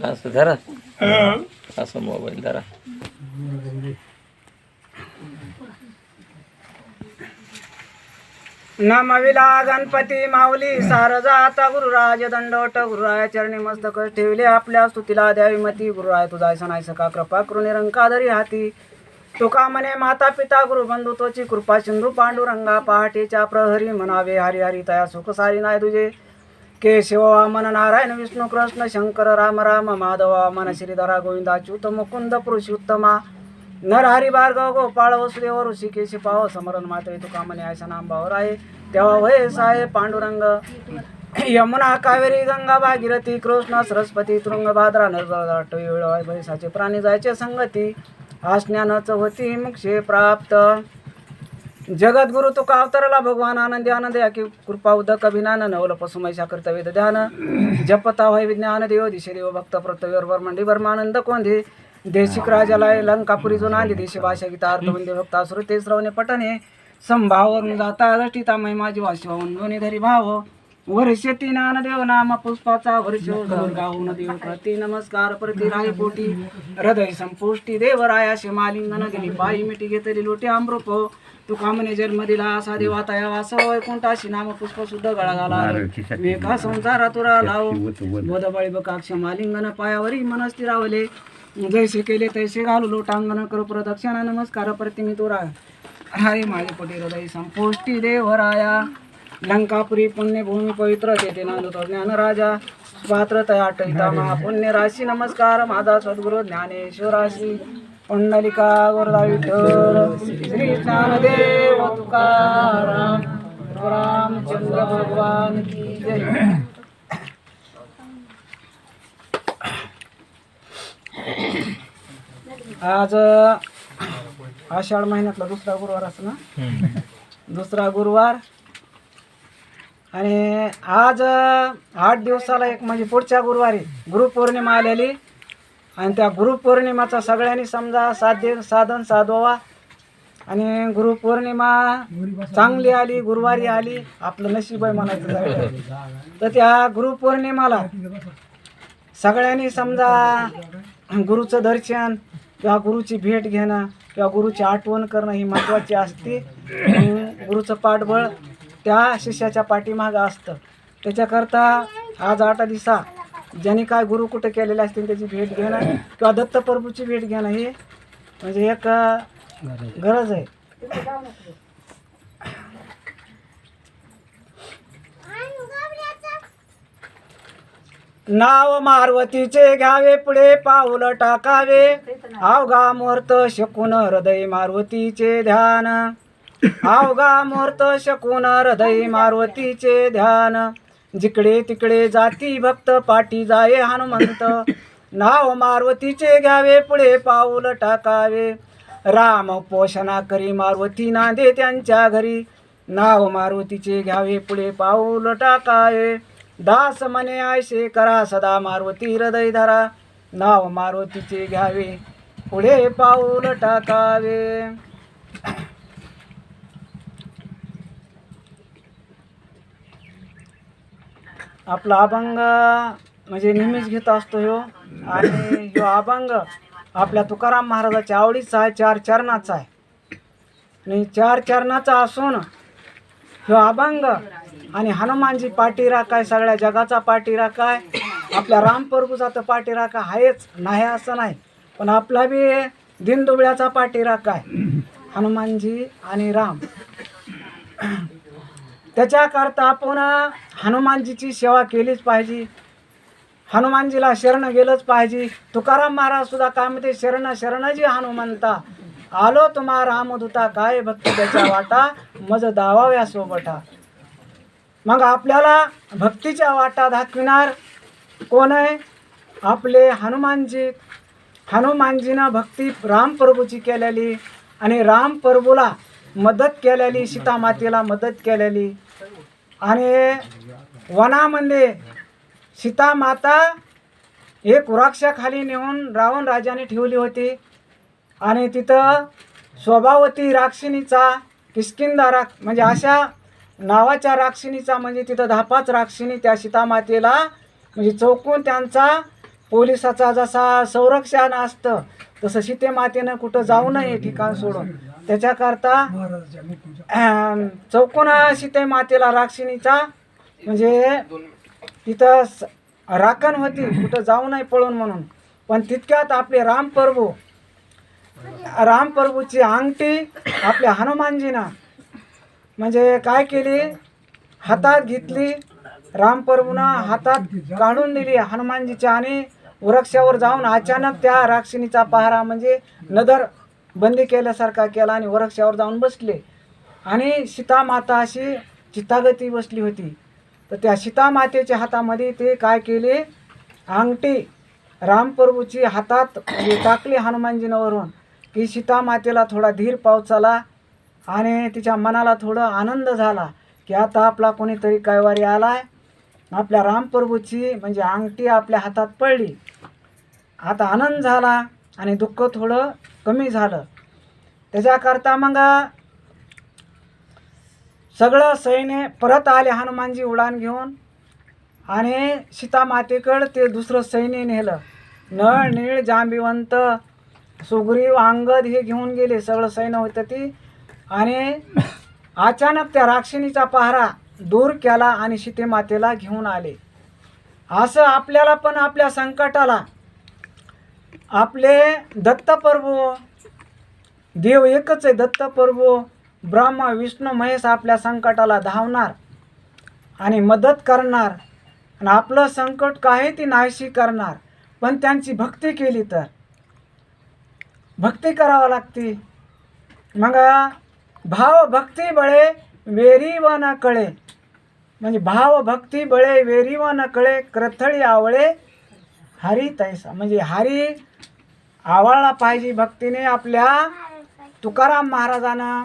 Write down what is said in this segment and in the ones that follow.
असं धरा, असं मोबाईल धरा. नमविला गणपती माऊली सारजा आता गुरुराज दंडोट गुरुराया चरणी मस्तक ठेवले आपल्या स्तुतीला द्यावी मती गुरुराय तुझा ऐसा नाही सका कृपा करून निरंकाधरी हाती तुका म्हणे माता पिता गुरुबंधू तोची कृपा सिंधू पांडुरंगा पहाटेच्या प्रहरी म्हणावे हरी हरी तया सुख सारी नाही तुझे केशव वामन नारायण विष्णू कृष्ण शंकर राम राम माधव वामन श्रीधरा गोविंदा च्युत मुकुंद पुरुषोत्तमा नर हरी भार्गव गोपाळ वसुदेव ऋषिकेश पाव समरण माते तुका म्हणे ऐसा नाम भावर आहे तेव्हा वय साहे पांडुरंग यमुना कावेरी गंगा भागीरथी कृष्ण सरस्वती तुंगभाद्रा नरळ भैसाचे प्राणी जायचे संगती आज्ञानच होती मुक्षे प्राप्त जगद्गुरु तुका अवतरला भगवान आनंदी आनंद या की कृपा उदक अभिनान नवल पशुमैशा कर्तव्य ध्यान जपता वै विज्ञान देव दिशे देव भक्त प्रत्यवर वर्मंडी वर्मानंद कोंधे देशिक राजाला लंकापुरी जो नांदी देशी भाषा गीता अर्थवंदे भक्ता श्रुते श्रवणे पठणे संभावरून जाता दष्टिता महिमाजी वाशिवाहून दोन्ही धरी भाव वर्षती नानदेव नाम पुष्पाचा वर्ष गाऊन देव प्रति नमस्कार प्रति राही पोटी हृदय संपुष्टी देवरायाशी मालिंगन दिली पायी मिठी घेतली लोटे अमृप तुका म्हणे जन्म दिला असा देवा तया वास वैकुंठाशी नाम पुष्प शुद्ध गळा घाला वेका संसारा तुरा लाव बोधबळी बकाक्ष मालिंगन पायावरी मन स्थिरावले जैसे केले तैसे घालू लोटांगण करू प्रदक्षिणा नमस्कार प्रतिमी तुरा राय माझे पोटी हृदय संपुष्टी देवराया लंकापुरी पुण्यभूमी पवित्र तेथे नांदतो ज्ञान राजा पात्र तया टहिता महापुण्य राशी नमस्कार माझा सद्गुरु ज्ञानेश्वराशी पुंडलिका वरदा विठ्ठल श्री ज्ञानदेव तुकाराम रामचंद्र भगवान की जय. आज आषाढ महिन्यातला दुसरा गुरुवार असं ना, दुसरा गुरुवार आणि आज 8 दिवसाला एक म्हणजे पुढच्या गुरुवारी गुरुपौर्णिमा आलेली आणि त्या गुरुपौर्णिमाचा सगळ्यांनी समजा साधन साधवा आणि गुरुपौर्णिमा चांगली आली गुरुवारी आली आपलं नशीब आहे म्हणायचं. तर त्या गुरुपौर्णिमाला सगळ्यांनी समजा गुरुचं दर्शन किंवा गुरुची भेट घेणं किंवा गुरुची आठवण करणं ही महत्त्वाची असते. गुरुचं पाठबळ त्या शिष्याच्या पाठीमागं असतं. त्याच्याकरता आज 8 दिवसा ज्यांनी काय गुरु कुठे केलेले असतील त्याची भेट घेणं किंवा दत्तप्रभूची भेट घेणं ही म्हणजे एक गरज आहे. नाव मारुतीचे घ्यावे पुढे पाऊल टाकावे अवघा मुहूर्त शकून हृदय मारुतीचे ध्यान अवघा मुहूर्त शकून हृदय मारुतीचे ध्यान जिकडे तिकडे जाती भक्त पाठी जाये हनुमंत नाव मारुतीचे घ्यावे पुढे पाऊल टाकावे राम पोषणा करी मारुती नांदे त्यांच्या घरी नाव मारुतीचे घ्यावे पुढे पाऊल टाकावे दास म्हणे आयसे करा सदा मारुती हृदय धरा नाव मारुतीचे घ्यावे पुढे पाऊल टाकावे. आपला अभंग म्हणजे नेहमीच घेत असतो ह्यो आणि ह्यो अभंग आपल्या तुकाराम महाराजाच्या आवडीचा आहे. 4 चरणाचा आहे आणि 4 चरणाचा असून ह्यो अभंग आणि हनुमानजी पाठीराखा आहे सगळ्या जगाचा पाठीराखा आहे. आपल्या रामप्रभूचा तर पाठीराखा आहेच नाही असं नाही पण आपला बी दिनदुबळ्याचा पाठीराखा आहे हनुमानजी आणि राम. त्याच्याकरता आपण हनुमानजीची सेवा केलीच पाहिजे. हनुमानजीला शरण गेलंच पाहिजे. तुकाराम महाराज सुद्धा काय म्हणते शरण शरणजी हनुमंता आलो तुम्हा रामदूता काय भक्ती त्याच्या वाटा मज दावाव्या सोबटा. मग आपल्याला भक्तीच्या वाटा दाखविणार कोण आहे आपले हनुमानजी. हनुमानजीनं भक्ती रामप्रभूची केलेली आणि रामप्रभूला मदत केलेली सीतामातेला मदत केलेली आणि वनामध्ये सीतामाता एक वृक्षाखाली नेऊन रावण राजाने ठेवली होती आणि तिथं स्वभावती राक्षिणीचा किष्किंधा म्हणजे अशा नावाच्या राक्षिणीचा म्हणजे तिथं 10-5 राक्षिणी त्या सीतामातेला म्हणजे चौकून त्यांचा पोलिसाचा जसा संरक्षण असतं तसं सीतेमातेनं कुठं जाऊ नये ठिकाण सोडून. त्याच्याकरता चौकून सीतेमातेला राक्षिणीचा म्हणजे तिथं राखण होती, कुठं जाऊ नये पळून म्हणून. पण तितक्यात आपले रामप्रभूची अंगठी आपल्या हनुमानजीनं म्हणजे काय केली, हातात घेतली. रामप्रभूनं हातात काढून दिली हनुमानजीच्या आणि वृक्षावर जाऊन अचानक त्या राक्षिणीचा पहारा म्हणजे नजर बंदी केल्यासारखा केला आणि वृक्षावर जाऊन बसले. आणि सीतामाता अशी चितागती बसली होती. तर त्या सीतामातेच्या हातामध्ये ते काय केले, अंगठी रामप्रभूची हातात टाकली हनुमानजीनं वरून, की सीतामातेला थोडा धीर पावसाला आणि तिच्या मनाला थोडा आनंद झाला की आता आपला कोणीतरी कैवारी आलाय. आपल्या रामप्रभूची म्हणजे अंगठी आपल्या हातात पडली. आता आनंद झाला आणि दुःख थोडं कमी झालं. त्याच्याकरता मग सगळं सैन्य परत आले हनुमानजी उडान घेऊन आणि सीतामातेकडं ते दुसरं सैन्य नेलं. नळ नीळ जांबिवंत सुग्रीव अंगद हे घेऊन गेले, सगळं सैन्य होतं ती. आणि अचानक त्या राक्षिणीचा पहारा दूर केला आणि सीतेमातेला घेऊन आले. असं आपल्याला पण आपल्या संकटाला आपले दत्तप्रभू देव एकच आहे. दत्तप्रभू ब्रह्मा विष्णू महेश आपल्या संकटाला धावणार आणि मदत करणार आणि आपलं संकट काय ती नाहीशी करणार. पण त्यांची भक्ती केली तर भक्ती करावं लागते. मग भाव भक्ती बळे वेरी व न कळे, म्हणजे भाव भक्ती बळे वेरी व न कळे क्रथळी आवळे हरी तैसा. म्हणजे हरी आवळला पाहिजे भक्तीने. आपल्या तुकाराम महाराजानं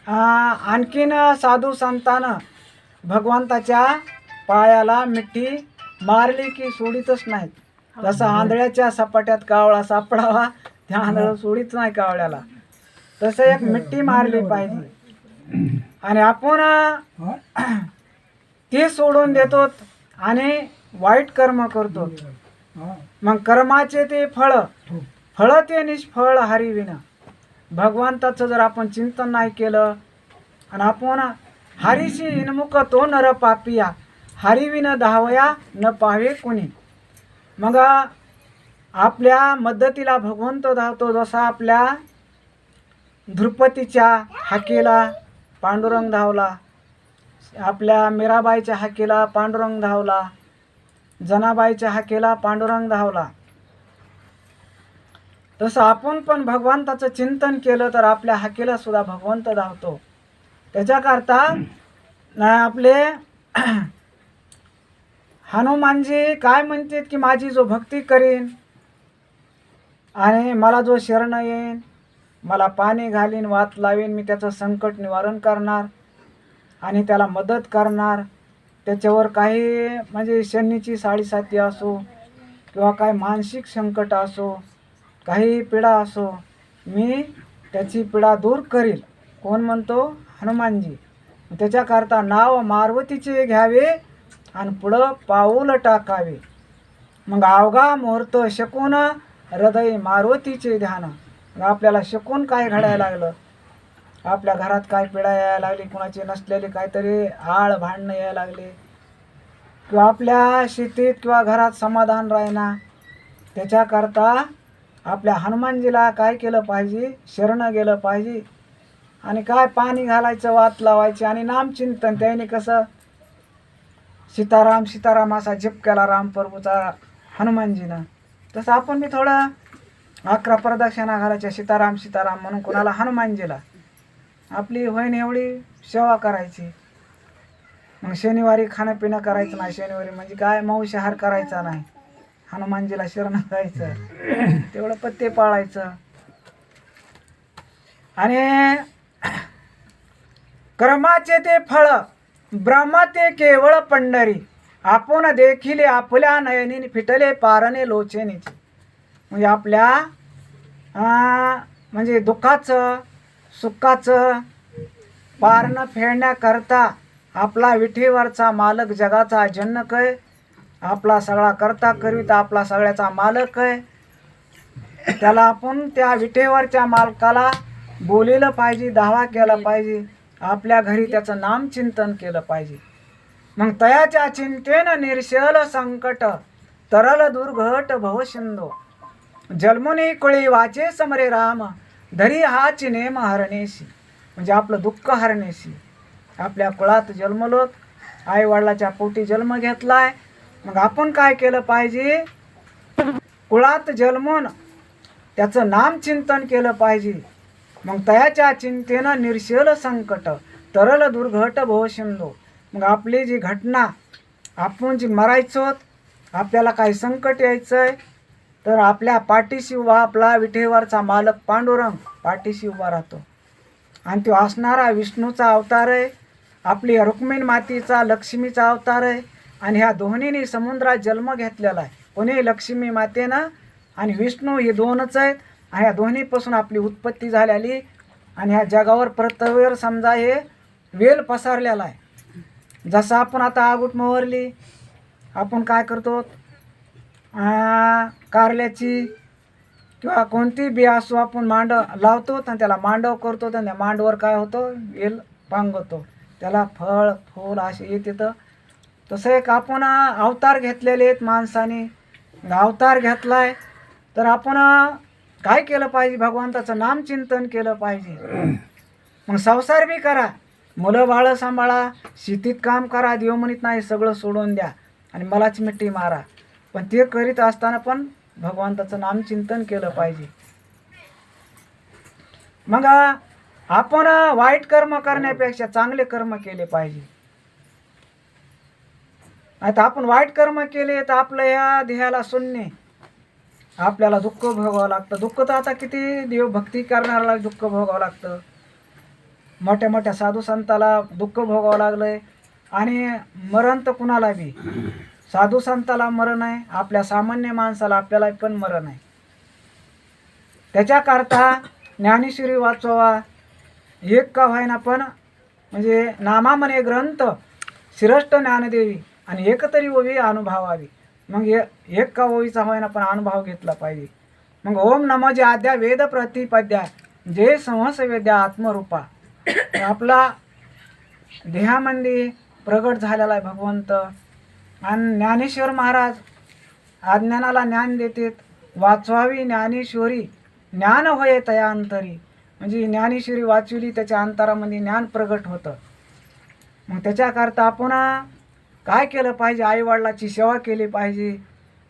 आणखीन साधू संतानं भगवंताच्या पायाला मिठी मारली की सोडीतच नाहीत. जसं आंधळ्याच्या सपाट्यात कावळा सापडावा, त्या आंधळ सोडीत नाही कावळ्याला, तसं एक मिठी मारली पाहिजे. आणि आपण ती सोडून देतो आणि वाईट कर्म करतो. मग कर्माचे ते फळ ते निष्फळ हरिविना. भगवंताचं जर आपण चिंतन नाही केलं आणि आपण हरीशी हिनमुख तो नर पापिया हरिविन धावया न पावे कुणी. मग आपल्या मदतीला भगवंत धावतो. जसा आपल्या द्रुपदीच्या हाकेला पांडुरंग धावला, आपल्या मीराबाईच्या हाकेला पांडुरंग धावला, जनाबाईच्या हाकेला पांडुरंग धावला. तसं आपण पण भगवंताचं चिंतन केलं तर आपल्या हाकेला सुद्धा भगवंत धावतो. त्याच्याकरता आपले हनुमानजी काय म्हणतात की माझी जो भक्ती करीन आणि मला जो शरण येईन, मला पाणी घालीन वात लावीन, मी त्याचं संकट निवारण करणार आणि त्याला मदत करणार. त्याच्यावर काही म्हणजे शनीची साडेसाती असो किंवा काय मानसिक संकट असो, काही पीडा असो, मी त्याची पीडा दूर करील. कोण म्हणतो? हनुमानजी. त्याच्याकरता नाव मारुतीचे घ्यावे आणि पुढं पाऊल टाकावे. मग अवघा मुहूर्त शकून हृदय मारुतीचे ध्यान. आपल्याला शकून काय घडायला लागलं, आपल्या घरात काय पीडा यायला लागली, कुणाची नसलेली काहीतरी आळ भांडणं यायला लागले किंवा आपल्या शेतीत किंवा घरात समाधान राहिना, त्याच्याकरता आपल्या हनुमानजीला काय केलं पाहिजे? शरण गेलं पाहिजे. आणि काय पाणी घालायचं, वात लावायची आणि नामचिंतन. त्याने कसं सीताराम सीताराम असा जप केला रामप्रभूचा हनुमानजीनं, तसं आपण मी थोडं 11 प्रदक्षिणा घालायच्या सीताराम सीताराम म्हणून कोणाला हनुमानजीला आपली होईन एवढी सेवा करायची. मग शनिवारी खाणं पिणं करायचं नाही. शनिवारी म्हणजे काय मांसाहार करायचा नाही. हनुमानजीला शरण जायचं, तेवढं पत्ते पाळायचं. आणि कर्माचे ते फळ ब्रह्मा ते केवळ पंढरी. आपण देखील आपल्या नयनी फिटले पारणे लोचेनीचे. म्हणजे आपल्या म्हणजे दुःखाचं सुखाचं पारणं फेडण्याकरता आपला विठीवरचा मालक जगाचा जनक आपला सगळा करता करीता आपला सगळ्याचा मालक आहे. त्याला आपण त्या विठेवरच्या मालकाला बोलिलं पाहिजे, दावा केला पाहिजे, आपल्या घरी त्याचं नामचिंतन केलं पाहिजे. मग तयाच्या चिंतेन निर्शल संकट तरल दुर्घट भवसिंधो जन्मुनी कुळी वाचे समरे राम धरी हाची नेम हरणेशी. म्हणजे आपलं दुःख हरणेशी. आपल्या कुळात जन्मलोत, आई वडिलाच्या पोटी जन्म घेतलाय. मग आपण काय केलं पाहिजे? कुळात जन्मून त्याचं नामचिंतन केलं पाहिजे. मग तयाच्या चिंतेनं निर्शल संकट तरल दुर्घट भवसिंधो. मग आपली जी घटना, आपण जी मरायचोत, आपल्याला काही संकट यायचंय, तर आपल्या पाठीशी उभा आपला विठेवरचा मालक पांडुरंग पाठीशी उभा राहतो. आणि तो असणारा विष्णूचा अवतार आहे, आपली रुक्मिणी मातीचा लक्ष्मीचा अवतार आहे. आणि ह्या दोन्हींनी समुद्रात जन्म घेतलेला आहे. कोणी लक्ष्मी मातेनं आणि विष्णू हे दोनच आहेत. ह्या दोन्हीपासून आपली उत्पत्ती झालेली. आणि ह्या जगावर पृथ्वीवर समजा हे वेल पसरलेला आहे. जसं आपण आता आगुट मोहरली, आपण काय करतो, कारल्याची किंवा कोणती बी असो आपण मांडव लावतो आणि त्याला मांडव करतो. आणि त्या मांडवर काय होतं, वेल पांगतो, त्याला फळ फूल असे येत येतं. तसं एक आपण अवतार घेतलेले आहेत माणसाने. अवतार घेतलाय तर आपण काय केलं पाहिजे? भगवंताचं नामचिंतन केलं पाहिजे. मग संसार बी करा, मुलं बाळं सांभाळा, शेतीत काम करा, देव म्हणत नाही सगळं सोडून द्या आणि मलाच मिठी मारा. पण ते करीत असताना पण भगवंताचं नामचिंतन केलं पाहिजे. मग आपण वाईट कर्म करण्यापेक्षा चांगले कर्म केले पाहिजे. आता आपण वाईट कर्म केले तर आपलं या देहाला शून्य, आपल्याला दुःख भोगावं लागतं. दुःख तर आता किती देवभक्ती करणाऱ्याला दुःख भोगावं लागतं. मोठ्या मोठ्या साधू संताला दुःख भोगावं लागलंय. आणि मरण तर कुणाला बी, साधू संताला मरण आहे, आपल्या सामान्य माणसाला आपल्याला पण मरण आहे. त्याच्याकरता ज्ञानेश्वरी वाचवा, एक का व्हायना पण म्हणजे नामा म्हणे ग्रंथ श्रेष्ठ ज्ञानदेवी आणि एक तरी ओवी अनुभवावी. मग एक का ओवीचा व्हायना पण अनुभव घेतला पाहिजे. मग ओम नमो जे आद्या वेद प्रतिपद्या जे संहस वेद्या आत्मरूपा. आपला देहामध्ये प्रगट झालेला आहे भगवंत. आणि ज्ञानेश्वर महाराज अज्ञानाला ज्ञान देतात. वाचवावी ज्ञानेश्वरी ज्ञान होय तया अंतरी. म्हणजे ज्ञानेश्वरी वाचविली त्याच्या अंतरामध्ये ज्ञान प्रगट होतं. मग त्याच्याकरता आपण काय केलं पाहिजे? आईवडिलाची सेवा केली पाहिजे.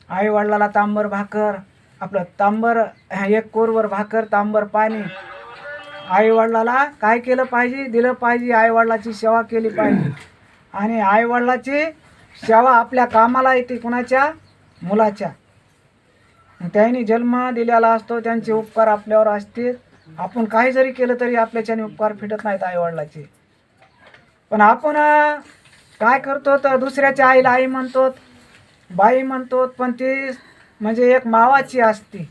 आईवडिलाला तांबर भाकर, आपलं तांबर एक कोरवर भाकर तांबर पाणी, आईवडिलाला काय केलं पाहिजे? दिलं पाहिजे. आईवडिलाची सेवा केली पाहिजे. आणि आईवडिलाची सेवा आपल्या कामाला येते. कुणाच्या? मुलाच्या. त्यांनी जन्म दिलेला असतो, त्यांचे उपकार आपल्यावर असते. आपण काही जरी केलं तरी आपल्याच्याने उपकार फिटत नाहीत आईवडिलाचे. पण आपण काय करतो तर दुसऱ्याच्या आईला आई म्हणतो, बाई म्हणतो, पण ती म्हणजे एक मावाची असते.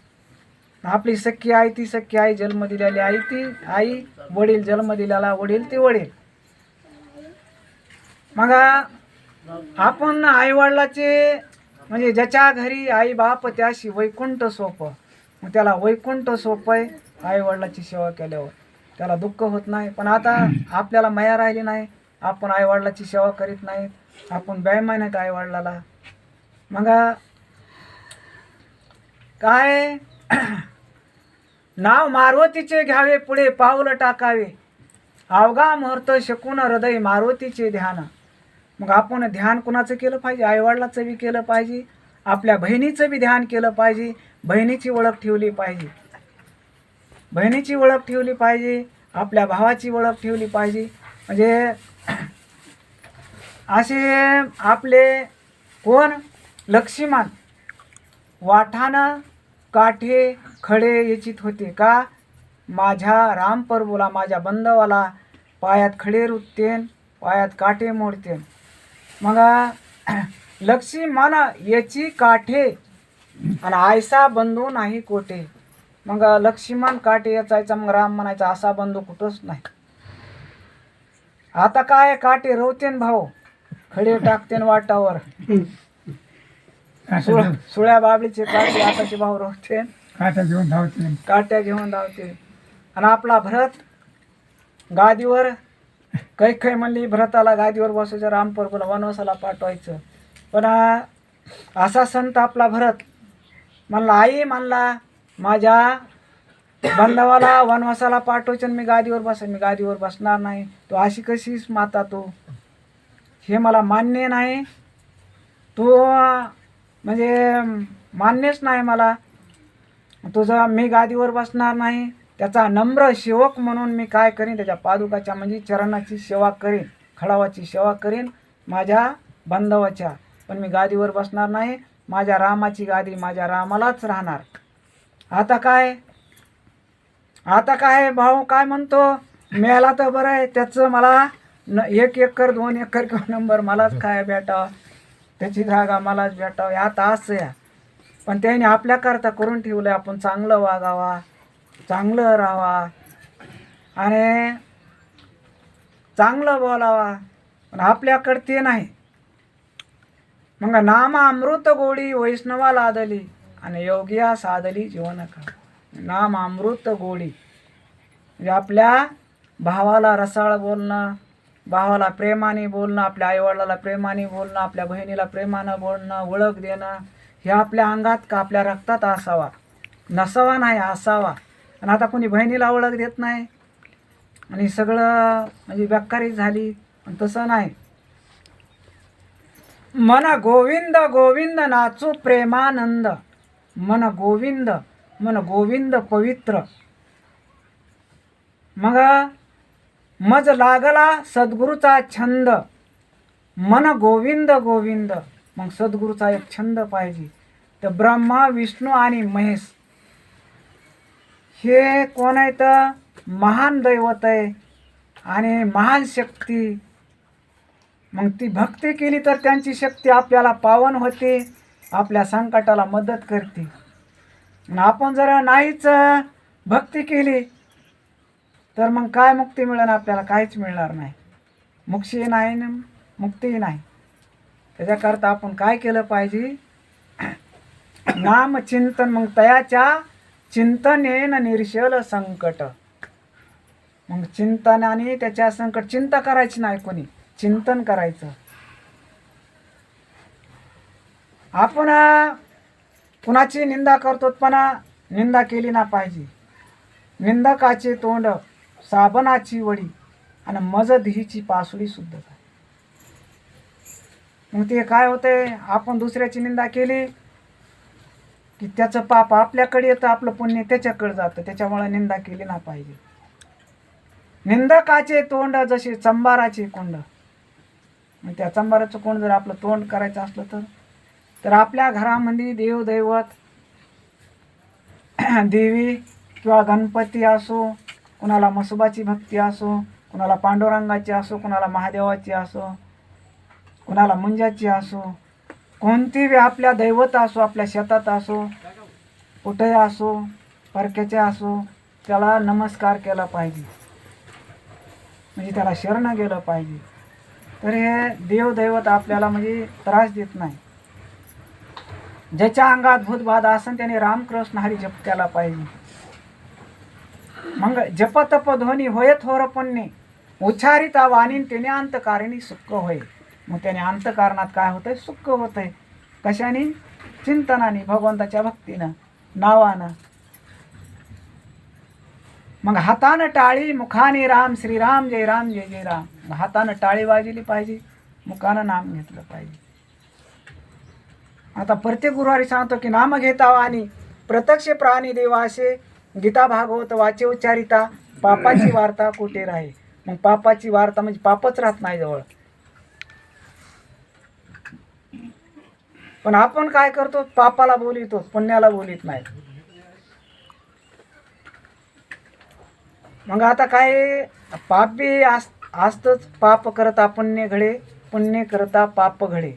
आपली सख्खी आई ती सख्खी आई, जन्म दिलेली आई ती आई, वडील जन्म दिलेला वडील ती वडील. मग आपण आईवडिलाचे म्हणजे ज्याच्या घरी आई बाप त्याशी वैकुंठ सोपं. मग त्याला वैकुंठ सोपं आहे आईवडिलाची सेवा केल्यावर, त्याला दुःख होत नाही. पण आता आपल्याला माया राहिली नाही, आपण आईवडिलाची सेवा करीत नाहीत, आपण बेईमान आहेत आईवडिलाला. मग काय नाव मारुतीचे घ्यावे, पुढे पाऊल टाकावे, अवघा मुहूर्त शकून हृदय मारुतीचे ध्यान. मग आपण ध्यान कुणाचं केलं पाहिजे? आईवडिलाचं बी केलं पाहिजे, आपल्या बहिणीचं बी ध्यान केलं पाहिजे. बहिणीची ओळख ठेवली पाहिजे, बहिणीची ओळख ठेवली पाहिजे, आपल्या भावाची ओळख ठेवली पाहिजे. म्हणजे असे आपले कोण? लक्ष्मण वाठानं काठे खडे याचित होते का? माझ्या राम प्रभूला, माझ्या बंधवाला पायात खडे रुततेन, पायात काटे मोडतेन. मग लक्ष्मण याची काठे आणि आयसा बंधू नाही कोठे. मग लक्ष्मण काटे याचायचा, मग राम म्हणायचा असा बंधू कुठंच नाही. आता काय काटे रवतेन भाऊ, खडे टाकतेन वाटावर. सुळ्या बाबळीचे काटे आताचे भाऊ रोवते, काटा घेऊन धावते. काट्या घेऊन धावते. आणि आपला भरत गादीवर काही म्हणली भरताला गादीवर बसायचं, रामप्रभूला वनवासाला पाठवायचं. पण असा संत आपला भरत म्हणला, आई म्हणला माझ्या बांधवाला वनवासाला पाठवायचं आणि मी गादीवर बसेन, मी गादीवर बसणार नाही. तो अशी कशीच माता तू, हे मला मान्य नाही, तू म्हणजे मान्यच नाही मला तुझा, मी गादीवर बसणार नाही. त्याचा नम्र सेवक म्हणून मी काय करीन, त्याच्या पादुकाच्या म्हणजे चरणाची सेवा करीन, खडावाची सेवा करीन माझ्या बांधवाच्या, पण मी गादीवर बसणार नाही. माझ्या रामाची गादी माझ्या रामालाच राहणार. आता काय भाऊ काय म्हणतो, मिळाला तर बरं आहे, त्याचं मला 1 एकर 2 एकर किंवा नंबर मलाच काय भेटावं, त्याची जागा मलाच भेटावं. आता असं या, पण त्याने आपल्याकरता करून ठेवलं आपण चांगलं वागावा, चांगलं राहावा आणि चांगलं बोलावा, पण आपल्याकडे ते नाही. मग नाम अमृत गोडी वैष्णवा लादली आणि योगिया साधली जीवन का. नाम अमृत गोडी म्हणजे आपल्या भावाला रसाळ बोलणं, भावाला प्रेमाने बोलणं, आपल्या आईवडिलाला प्रेमाने बोलणं, आपल्या बहिणीला प्रेमानं बोलणं, ओळख देणं, हे आपल्या अंगात का आपल्या रक्तात असावा, नसावा नाही असावा. आणि आता कोणी बहिणीला ओळख देत नाही आणि सगळं म्हणजे बेकारी झाली. पण तसं नाही. मन गोविंद गोविंद नाचू प्रेमानंद, मन गोविंद पवित्र. मज लागला सद्गुरूचा छंद, मन गोविंद गोविंद. मग सद्गुरूचा एक छंद पाहिजे. तर ब्रह्मा विष्णू आणि महेश हे कोण आहे, तर महान दैवत आहे आणि महान शक्ती. मग ती भक्ती केली तर त्यांची शक्ती आपल्याला पावन होते, आपल्या संकटाला मदत करते. आपण जर नाहीच भक्ती केली तर मग काय मुक्ती मिळेल आपल्याला, काहीच मिळणार नाही. मोक्षही नाही ना मुक्तीही नाही. त्याच्याकरता आपण काय केलं पाहिजे, नाम चिंतन. मग तयाच्या चिंतनेन निर्शल संकट. मग चिंतनाने त्याच्या संकट, चिंता करायची नाही कोणी, चिंतन करायचं. आपण कुणाची निंदा करतो पण निंदा केली ना पाहिजे. निंदकाचे तोंड साबणाची वडी आणि मजदहीची पासुडी सुद्धा. मग ते काय होतंय, आपण दुसऱ्याची निंदा केली की त्याचं पाप आपल्याकडे येतं, आपलं पुण्य त्याच्याकडे जातं. त्याच्यामुळे निंदा केली ना पाहिजे. निंदकाचे तोंड जसे चंबाराचे कोंड. मग त्या चंबाराचं कोंड जर आपलं तोंड करायचं असलं तर आपल्या घरामध्ये देवदैवत देवी किंवा गणपती असो, कुणाला मसोबाची भक्ती असो, कुणाला पांडुरंगाची असो, कुणाला महादेवाची असो, कुणाला मुंजाची असो, कोणती बी आपल्या दैवत असो, आपल्या शेतात असो, कुठे असो, परक्याचे असो, त्याला नमस्कार केला पाहिजे, म्हणजे त्याला शरण गेलं पाहिजे. तर हे देवदैवत आपल्याला म्हणजे त्रास देत नाही. ज्याच्या अंगात भूतबाधा असेल त्याने रामकृष्ण हरी जप केला पाहिजे. मग जप तप ध्वनी होय थोर पुण्य, उच्चारिता वाणी त्याने अंतकारिणी सुख होय. मग त्याने अंतकारणात काय होतंय, सुख होतंय. कशाने, चिंतनाने, भगवंताच्या भक्तीनं, नावानं. मग हातानं टाळी, मुखाने राम श्रीराम जय राम जय जय राम. हातानं टाळी वाजली पाहिजे, मुखानं नाम घेतलं पाहिजे. आता प्रत्येक गुरुवारी सांगतो की नाम घेता आणि प्रत्यक्ष प्राणी देवासे गीता भागवत वाचे उच्चारिता, पापाची वार्ता कुठे राहे. मग पापाची वार्ता म्हणजे पापच राहत नाही जवळ. पण आपण काय करतो, पापाला बोलितो, पुण्याला बोलित नाही. मग आता काय, पाप बी असतंच. पाप करता पुण्य घडे, पुण्य करता पाप घडे.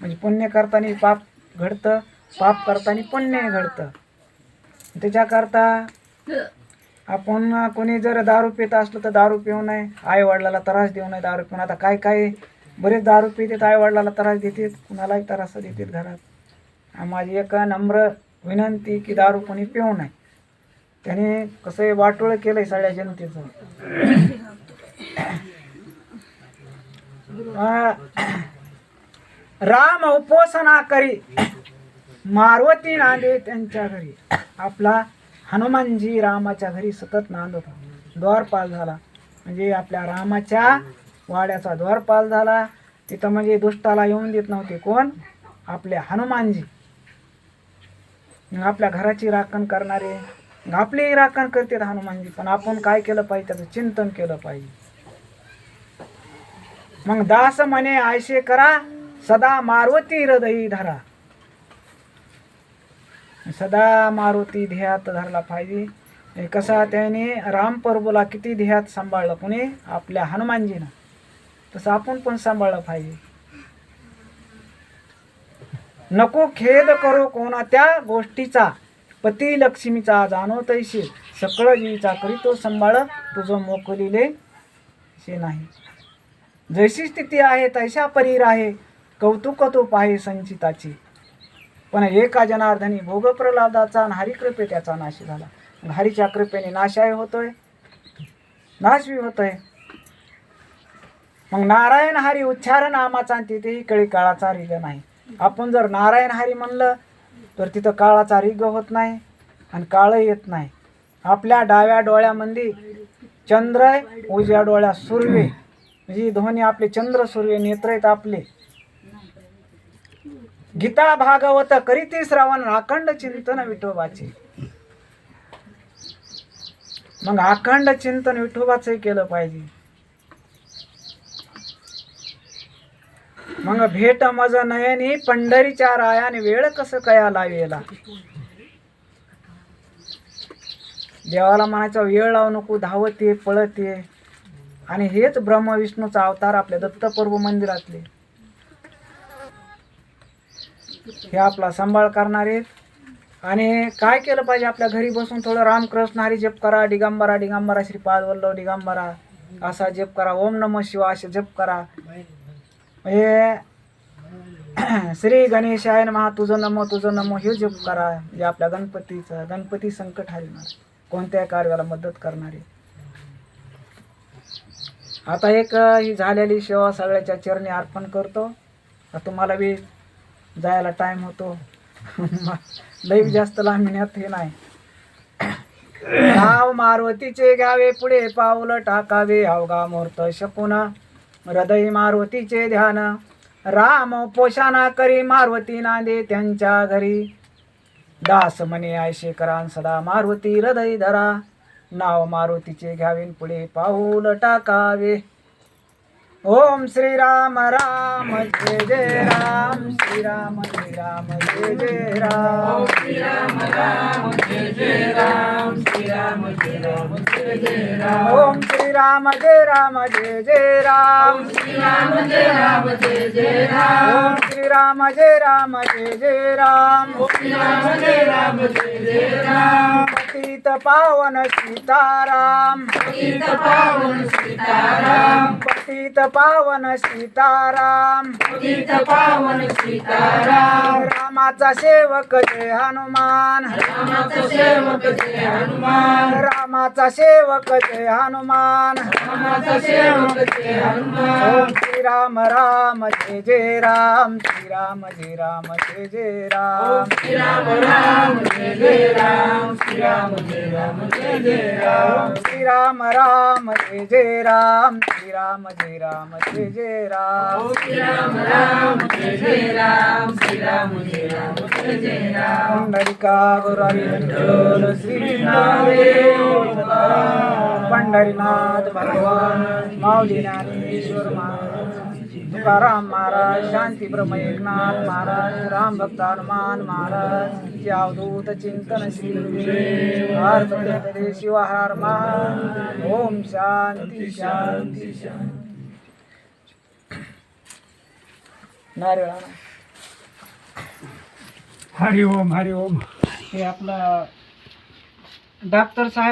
म्हणजे पुण्य करताना पाप घडतं, पाप करताना पुण्य घडतं. त्याच्याकरता आपण कोणी जर दारू पित असलं तर दारू पिऊ नये, आई वडिलाला त्रास देऊ नये दारू पिऊन. आता काय काय बरेच दारू पितात, आई वडिलाला त्रास देतात, कुणालाही त्रास देतात घरात. माझी एक नम्र विनंती की दारू कोणी पिऊ नये. त्याने कसं आहे वाटोळ केलंय सगळ्या जनतेचं. राम उपोषणा करी मारुती नांदे त्यांच्या घरी. आपला हनुमानजी रामाच्या घरी सतत नांदत होता. द्वारपाल झाला म्हणजे आपल्या रामाच्या वाड्याचा द्वारपाल झाला. तिथं म्हणजे दुष्टाला येऊन देत नव्हते. कोण? आपले हनुमानजी. आपल्या घराची राखण करणारे, आपली राखण करतात हनुमानजी. पण आपण काय केलं पाहिजे? त्याचं चिंतन केलं पाहिजे. मग दास म्हणे आयशे करा सदा मारुती हृदयी धरा. सदा मारुती ध्येयात धरला पाहिजे. कसा त्याने राम प्रभूला किती ध्येयात सांभाळलं कोणी? आपल्या हनुमानजीनं. तसं आपण पण सांभाळलं पाहिजे. नको खेद करू कोणत्या गोष्टीचा, पती लक्ष्मीचा जाणो तैसे, सकळ जीचा करीतो सांभाळ तुझं मोकलिले शे नाही. जैशी स्थिती आहे तैशा परीर आहे, कौतुक तो पाहे संचिताची. पण एका जनार्दनी भोग प्रल्हादाचा आणि हरिकृपे त्याचा नाश झाला. हरीच्या कृपेने नाशही होतोय, नाशही होतोय. मग नारायण हरी उच्चार नामाचा तिथेही कळी काळाचा रिग नाही. आपण जर नारायण हरी म्हणलं तर तिथं काळाचा रिग होत नाही आणि काळ येत नाही. आपल्या डाव्या डोळ्यामध्ये चंद्र आहे, उजव्या डोळ्यात सूर्य. म्हणजे दोन्ही आपले चंद्र सूर्य नेत्र आहेत आपले. गीता भागवत करीती श्रवण अखंड चिंतन विठोबाचे. मग अखंड चिंतन विठोबाचं केलं पाहिजे. मग भेट मज नयनी पंढरीच्या रायाने वेळ कसं कया लावेला. देवाला म्हणायचा वेळ लावू नको, धावते पळते. आणि हेच ब्रह्म विष्णूचा अवतार आपल्या दत्तप्रभू मंदिरातले. हे आपला सांभाळ करणारे. आणि काय केलं पाहिजे? आपल्या घरी बसून थोडं रामकृष्ण हरी जप करा. दिगंबरा दिगंबरा श्रीपाद वल्लभ दिगंबरा असा जप करा. ओम नमः शिवाय असे जप करा. म्हणजे श्री गणेशाय नमः तुझं नमो हे जप करा. जे आपल्या गणपतीचं, गणपती संकट हरणार, कोणत्या कार्याला मदत करणारे. आता एक ही झालेली सेवा सगळ्याच्या चरणी अर्पण करतो. तुम्हाला बी जायला टाइम होतो. लई जास्त लांबण्यात हे नाही. नाव मारुतीचे घ्यावे पुढे पाऊल टाकावे, अवघा मूर्त शकून हृदय मारुतीचे ध्यान. राम पोषणा करी मारुती नांदे त्यांच्या घरी. दास म्हणे आयशे करा सदा मारुती हृदय धरा. नाव मारुतीचे घ्यावे पुढे पाऊल टाकावे. ओम श्री राम राम जय जय राम. श्री राम जय राम जय जय राम. श्री राम राम जय जय राम. श्री राम जय राम जय जय राम. ओम श्री राम जय राम जय जय राम. श्री राम जय राम जय जय राम. ओम श्री राम जय राम जय जय राम. श्री राम जय राम जय जय राम. पतित पावन सीताराम. पतित पावन सीताराम. पतित पावन सीताराम. पतित पावन सीताराम. रामाचा सेवक जय हनुमान. रामाचा सेवक जय हनुमान. रामाचा सेवक जय हनुमान. रामाचा सेवक जय हनुमान. ओम श्री राम राम जय जय राम. श्री राम जय राम जय जय राम. श्री राम राम जय जय राम. श्री राम जय राम जय जय राम. श्री राम राम जय जय राम. श्री राम जय राम जय जय राम. श्री राम राम जय जय राम. श्री राम जय राम जय जय राम. पंढरिका गुरुहरी विठ्ठल श्री कृष्णदेव पंढरीनाथ भगवान माऊली ज्ञानेश्वर महाराज, तुकाराम महाराज, शांती ब्रह्म एकनाथ महाराज, राम भक्त हनुमान महाराज, अवधूत चिंतन श्री गुरुदेव शिव हर महाराज. ओम शांती शांती शांती. नारळ हरि ओम हरि ओम. हे आपलं डॉक्टर साहेब